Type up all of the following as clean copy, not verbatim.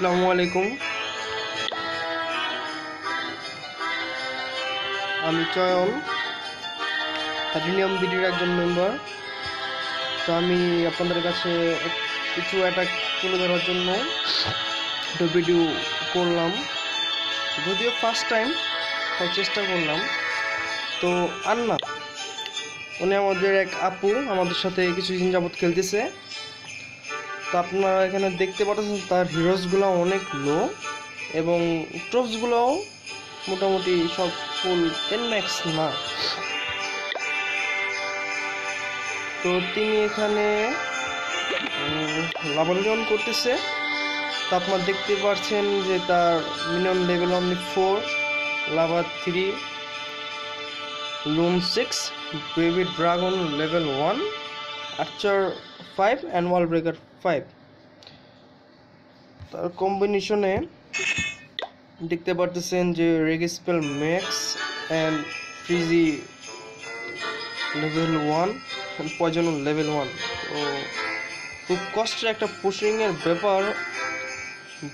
আসসালামু আলাইকুম। আমি চয়ন, প্লাটিনিয়াম বিডির একজন মেম্বার। তো আমি আপনাদের কাছে কিছু অ্যাটাক তুলে ধরার জন্য একটা ভিডিও করলাম, যদিও ফার্স্ট টাইম, তাই চেষ্টা করলাম। তো আন্না উনি আমাদের এক আপু, আমাদের সাথে কিছুদিন যাবৎ খেলতেছে। তো আপনারা এখানে দেখতে পাচ্ছেন তার হিরোসগুলো অনেক লো এবং ট্রপসগুলোও মোটামুটি সব ফুল 10 ম্যাক্স না। তো তিনি এখানে লাভালিয়ন করতেছে। তো আপনারা দেখতে পাচ্ছেন যে তার minion level only 4, lava 3, Lun 6, baby dragon level 1, archer 5 and wall breaker 5। তার কম্বিনেশনে দেখতে পারতেছেন যে রেগে spell max and ফ্রিজি level 1, poison level 1। তো খুব কষ্টের একটা পুশিংয়ের ব্যাপার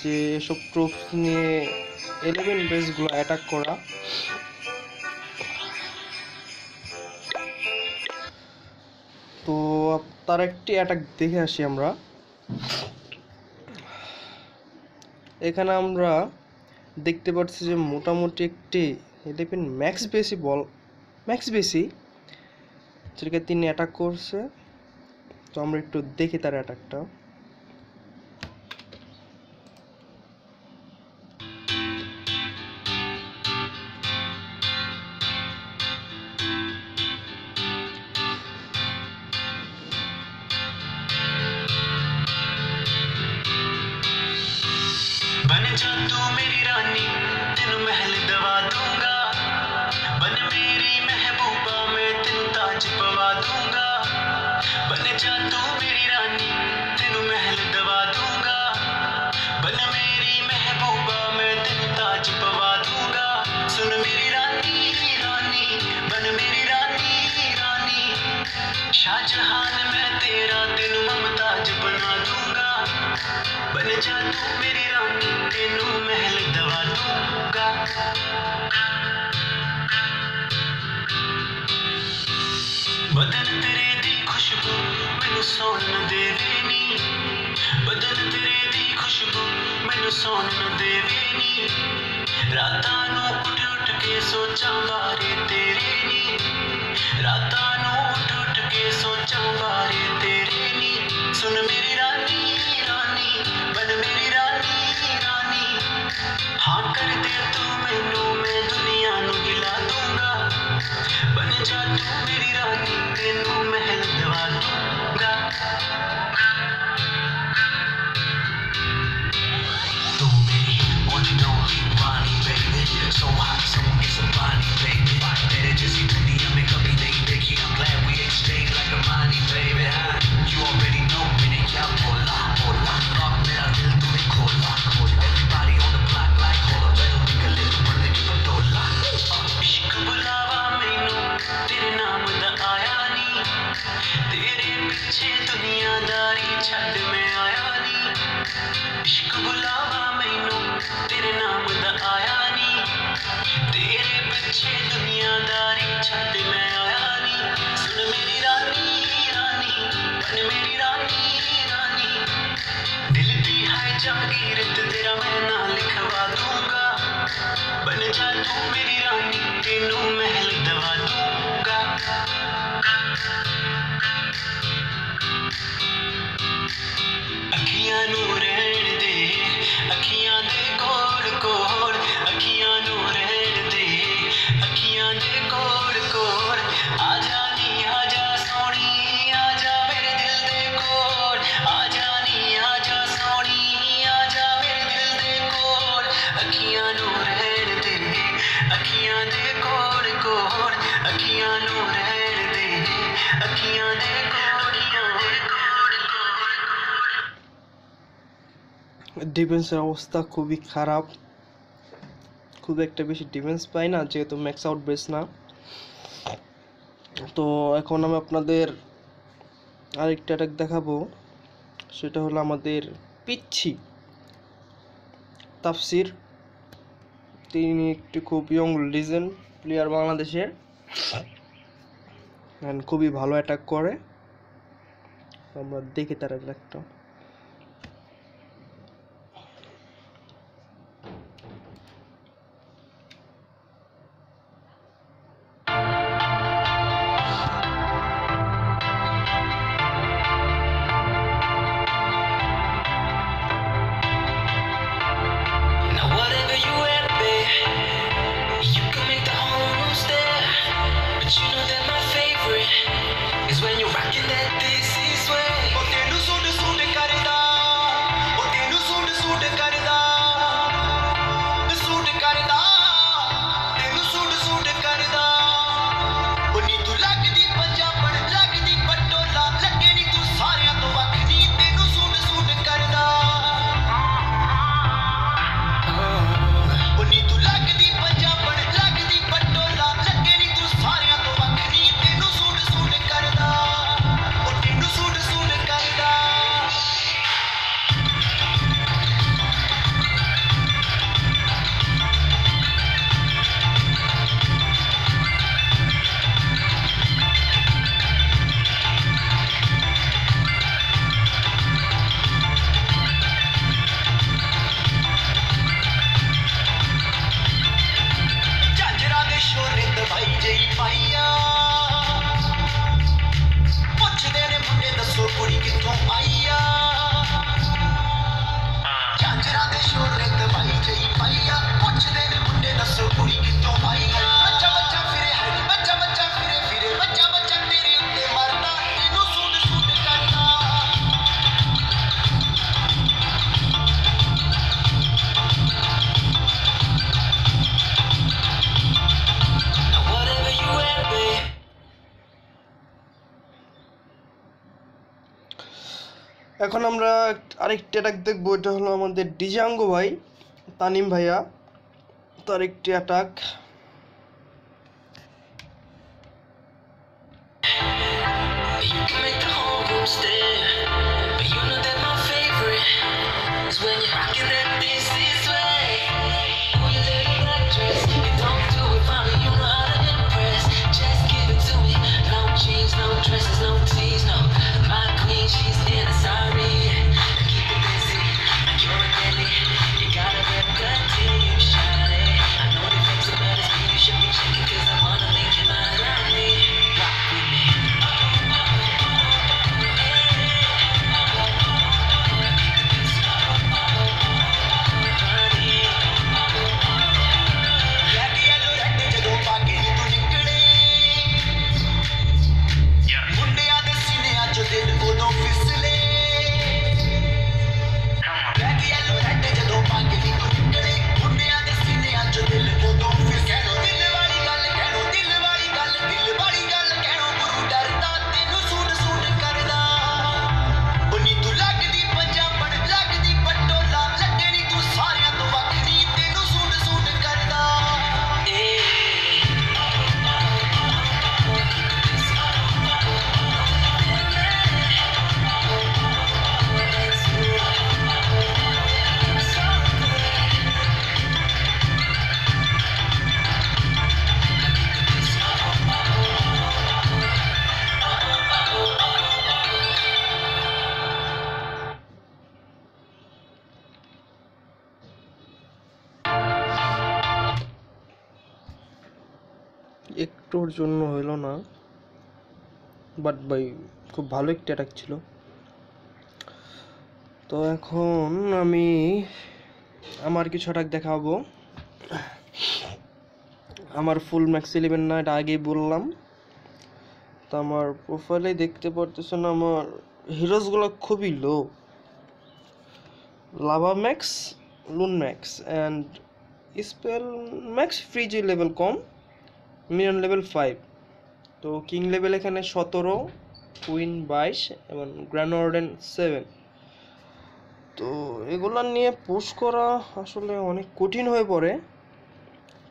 যে এসব ট্রুপস নিয়ে 11 বেসগুলো অ্যাটাক করা। তো তার একটি অ্যাটাক দেখে আসি আমরা। এখানে আমরা দেখতে পাচ্ছি যে মোটামুটি একটি 11 ম্যাক্স বেসি যেটাকে তিনি অ্যাটাক করছে। তো আমরা একটু দেখি তার অ্যাটাকটা। बन जा तू मेरी रानी तेनू महल दवा दूंगा, बन मेरी महबूबा मैं तेनू ताज पवा दूंगा। बन जा तू मेरी रानी तेनू महल दवा दूंगा, बन मेरी महबूबा मैं तेनू ताज पवा दूंगा। सुन मेरी रानी रानी बन मेरी रानी रानी, शाहजहान मैं तेरा तेनू मुमताज बना दूंगा। बन जा तू मेरी रानी तेनू महल दवा दूंगा। बदन तेरे दी खुशबू मैनू सौन न देवे नी, बदन तेरे दी खुशबू मैनू सौन न देवे नी। रातां नूं उठ उठ के सोचां बारे तेरे नी, रातां नूं उठ उठ के सोचां बारे तेरे नी। सुन मेरी रानी रानी बन मेरी रानी रानी, हाँ कर दे तू मैनू मैं दुनिया नू हिला दूंगा। बन जा तू मेरी रानी तेनू महल दवा दूंगा। तू मेरी ओरिजिनल रानी baby, so hot someone get some body baby, तेरे जैसी दुनिया में कभी नहीं देखी। I'm glad we exchange like a money baby, you already know मैंने क्या बोला बोला, लॉक मेरा दिल तूने खोला खोला। Everybody on the block like hold up चलो निकले तू बंदे की पटोला। इश्क बुलावा मैनू तेरे नाम दा आया नी, तेरे पीछे दुनियादारी छड्ड मैं आया नी। इश्क बुलावा मैनू तेरे नाम दा आया नी, तेरे पीछे दुनियादारी छड्ड मैं आया नी। सुन मेरी रानी रानी बन मेरी रानी रानी, दिल दी है जागीर तेरा मैं ना लिखवा दूंगा। बन जा तू मेरी रानी तेनू महल दवा दूंगा। अखियां नू रहन दे अखियां दे कोल कोल, अखियां नू रहन दे अखियां दे कोल कोल। आजा नी आजा सोनी आजा मेरे दिल दे कोल, आजा नी आजा सोनी आजा मेरे दिल दे कोल। अखियां नू रहन दे अखियां दे कोल कोल, अखियां नू रहन दे अखियां दे कोल कोल। ডিফেন্সের অবস্থা খুবই খারাপ, খুব একটা বেশি ডিফেন্স পাই না যেহেতু ম্যাক্স আউট বেস না। তো এখন আমি আপনাদের আরেকটা অ্যাটাক দেখাবো, সেটা হলো আমাদের পিচ্ছি তাফসির, তিনি একটি খুব ইয়ং লিজেন্ড প্লেয়ার বাংলাদেশের, and খুবই ভালো অ্যাটাক করে। আমরা দেখি তার একটা Now whatever you wear, babe, you can make the whole room stare. But you know that my favorite is when you're rocking that this is way. Oh, tenu suit suit karda, oh tenu suit suit karda, suit karda, tenu suit suit karda. Oh नी तू लगदी पंजाबण लगदी पटोला, लगे नी तू सारियां तो वखरी, तेनू suit suit करदा। नी तू लगदी पंजाबण लगदी पटोला, लगे नी तू सारियां तो वखरी, तेनू सूट सूट करदा, ओ तेनू सूट सूट करदा। झांझरा दे शोरे दवाई जई पाईया, पुछदे ने मुंडे दसो कुड़ी कित्थों आईया। झांझरा दे शोरे दवाई जई पाईया, पुछदे ने मुंडे दसो कुड़ी कित्थों आईया। बच्चा बच्चा फिरे हरी, बच्चा बच्चा फिरे फिरे, बच्चा बच्चा तेरे उत्ते मरदा, तेनू सूट सूट करदा। Now whatever you wear, babe. এখন আমরা আরেকটি অ্যাটাক দেখবো। এটা হলো আমাদের ডিজাঙ্গ ভাই, তানিম ভাইয়া, তার একটি attack. You can make the whole room stare, but you know that my favorite is when you're rocking that this way. Oh, your little black dress, you don't do it for me, you know how to impress. Just give it to me, no jeans, no dresses, no tees, no. My queen, she's in a sorry. Keep it busy, like you're a Nelly. You gotta rep that team, shawty. I know they think some better speed, you should be checking 'cause I wanna make you mine on me. Rock with me. Black, yellow, red, ਜਦੋਂ ਪਾਗੇ ਨੀ ਤੂੰ ਨਿਕਲੇ, ਮੁੰਡਿਆਂ ਦੇ ਸੀਨਿਆਂ 'ਚ ਦਿਲ ਉਦੋਂ ਫਿਸਲੇ। Black, yellow, red, ਜਦੋਂ ਪਾਗੇ ਨੀ ਤੂੰ ਨਿਕਲੇ, ਮੁੰਡਿਆਂ ਦੇ ਸੀਨਿਆਂ 'ਚ ਦਿਲ ਉਦੋਂ ਫਿਸਲੇ। ਕਹਿਣੋ ਦਿਲ ਵਾਲੀ ਗੱਲ, ਕਹਿਣੋ ਦਿਲ ਵਾਲੀ ਗੱਲ, ਦਿਲ ਵਾਲੀ ਗੱਲ ਕਹਿਣੋ ਗੁਰੂ ਡਰਦਾ, ਤੈਨੂੰ ਸੂਟ ਸੂਟ ਕਰਦਾ। ਉਹ ਨੀ ਤੂੰ ਲੱਗਦੀ ਪੰਜਾਬਣ ਲੱਗਦੀ ਪਟੋਲਾ, ਲੱਗੇ ਨੀ ਤੂੰ ਸਾਰਿਆਂ ਤੋਂ ਵੱਖਰੀ, ਤੈਨੂੰ ਸੂਟ ਸੂਟ ਕਰਦਾ। একটুর জন্য হইল না, বাট ভাই খুব ভালো একটি অ্যাটাক ছিল। তো এখন আমি আমার কিছু অ্যাটাক দেখাবো। আমার ফুল ম্যাক্স 11 না, এটা আগেই বললাম। তো আমার প্রোফাইলে দেখতে পারতেছেন আমার হিরোজগুলো খুবই low, lava max, loon max and spell max, ফ্রিজি লেভেল কম, মিলিয়ন লেভেল 5। তো কিং লেভেল এখানে 17, কুইন 22 এবং গ্র্যান্ড ওয়ার্ডেন 7। তো এগুলো নিয়ে পুশ করা আসলে অনেক কঠিন হয়ে পড়ে,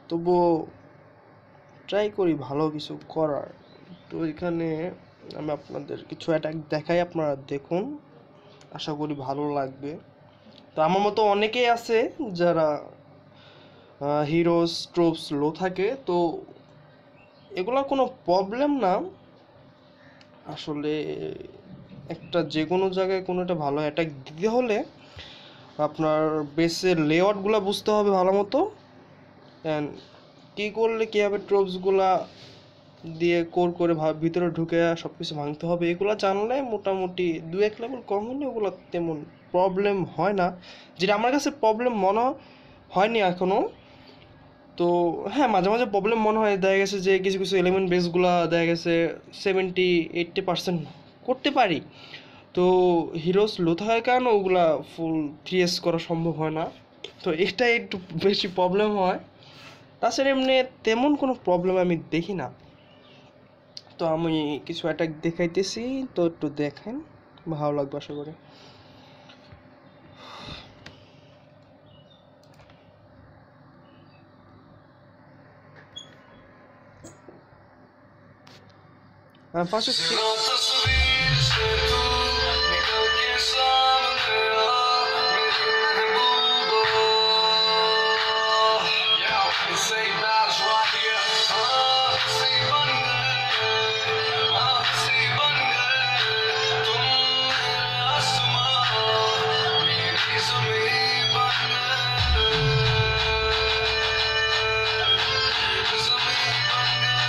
তবুও ট্রাই করি ভালো কিছু করার। তো এখানে আমি আপনাদের কিছু অ্যাটাক দেখাই, আপনারা দেখুন, আশা করি ভালো লাগবে। তো আমার মতো অনেকেই আছে যারা হিরোজ ট্রোপস লো থাকে, তো এগুলা কোনো প্রবলেম না আসলে। একটা যে কোনো জায়গায় কোনো একটা ভালো অ্যাটাক দিতে হলে আপনার বেসের লেআউটগুলো বুঝতে হবে ভালো মতো, অ্যান্ড কী করলে কীভাবে ট্রোপসগুলা দিয়ে কোর করে ভিতরে ঢুকে সব কিছু ভাঙতে হবে, এগুলো জানলে মোটামুটি 2-1 লেভেল কম হলে ওগুলো তেমন প্রবলেম হয় না, যেটা আমার কাছে প্রবলেম মনে হয়নি এখনও। তো হ্যাঁ, মাঝে মাঝে প্রবলেম মনে হয়, দেখা গেছে যে কিছু কিছু এলিমেন্ট বেসগুলো দেখা গেছে 70-80% করতে পারি, তো হিরোস লো থাকার কারণে ওগুলা ফুল 3S করা সম্ভব হয় না, তো এটাই একটু বেশি প্রবলেম হয়। তাছাড়া এমনি তেমন কোনো প্রবলেম আমি দেখি না। তো আমি কিছু অ্যাটাক দেখাইতেছি, তো একটু দেখেন, ভালো লাগবে আশা করি। ফার্স্ট तस्वीर से तू निकल के सामने आ मेरी महबूबा say that's right here हंसी बन गए तुम आसमां मेरी ज़मीं बन गए ज़मीं बन गए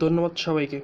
ধন্যবাদ সবাইকে।